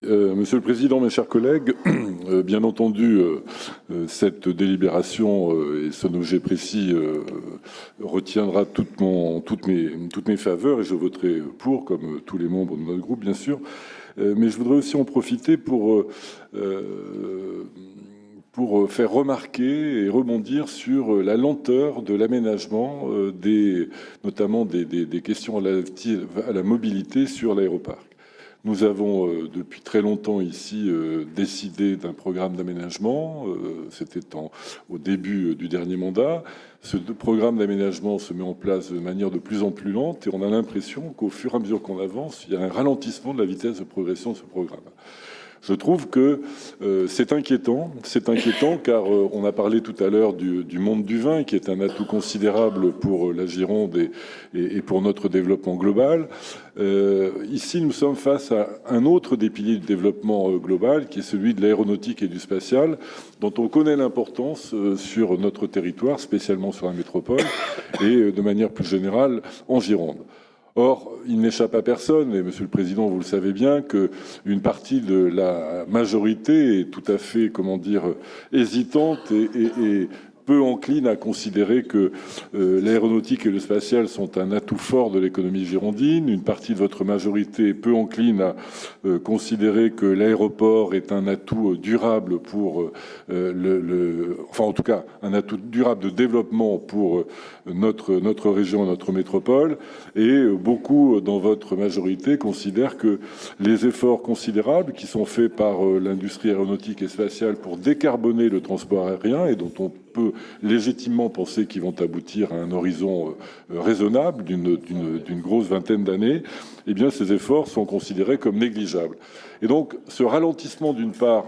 Monsieur le Président, mes chers collègues, bien entendu, cette délibération et son objet précis retiendra toutes mes faveurs et je voterai pour, comme tous les membres de notre groupe, bien sûr. Mais je voudrais aussi en profiter pour faire remarquer et rebondir sur la lenteur de l'aménagement, notamment des questions relatives à la mobilité sur l'aéroparc. Nous avons depuis très longtemps ici décidé d'un programme d'aménagement, c'était au début du dernier mandat. Ce programme d'aménagement se met en place de manière de plus en plus lente et on a l'impression qu'au fur et à mesure qu'on avance, il y a un ralentissement de la vitesse de progression de ce programme. Je trouve que c'est inquiétant car on a parlé tout à l'heure du monde du vin qui est un atout considérable pour la Gironde et pour notre développement global. Ici, nous sommes face à un autre des piliers du développement global qui est celui de l'aéronautique et du spatial dont on connaît l'importance sur notre territoire, spécialement sur la métropole et de manière plus générale en Gironde. Or, il n'échappe à personne, et Monsieur le Président, vous le savez bien, qu'une partie de la majorité est tout à fait, hésitante et peu encline à considérer que l'aéronautique et le spatial sont un atout fort de l'économie girondine. Une partie de votre majorité est peu encline à considérer que l'aéroport est un atout durable pour enfin en tout cas un atout durable de développement pour notre région, notre métropole. Et beaucoup dans votre majorité considèrent que les efforts considérables qui sont faits par l'industrie aéronautique et spatiale pour décarboner le transport aérien et dont on peut légitimement penser qu'ils vont aboutir à un horizon raisonnable d'une grosse vingtaine d'années, eh bien ces efforts sont considérés comme négligeables. Et donc ce ralentissement d'une part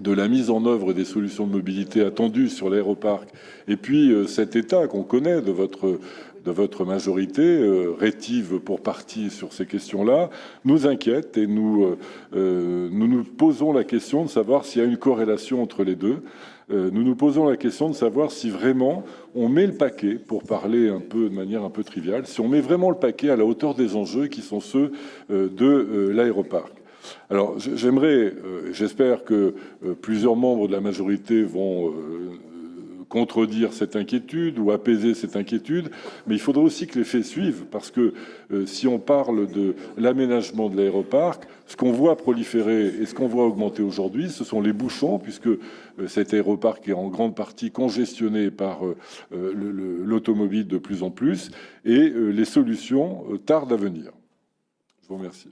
de la mise en œuvre des solutions de mobilité attendues sur l'aéroparc et puis cet état qu'on connaît de votre majorité, rétive pour partie sur ces questions-là, nous inquiète et nous posons la question de savoir s'il y a une corrélation entre les deux. Nous nous posons la question de savoir si vraiment on met le paquet, pour parler de manière un peu triviale, si on met vraiment le paquet à la hauteur des enjeux qui sont ceux de l'aéroparc. Alors j'espère que plusieurs membres de la majorité vont contredire cette inquiétude ou apaiser cette inquiétude, mais il faudra aussi que les faits suivent, parce que si on parle de l'aménagement de l'aéroparc, ce qu'on voit proliférer et ce qu'on voit augmenter aujourd'hui, ce sont les bouchons, puisque cet aéroparc est en grande partie congestionné par l'automobile de plus en plus, et les solutions tardent à venir. Je vous remercie.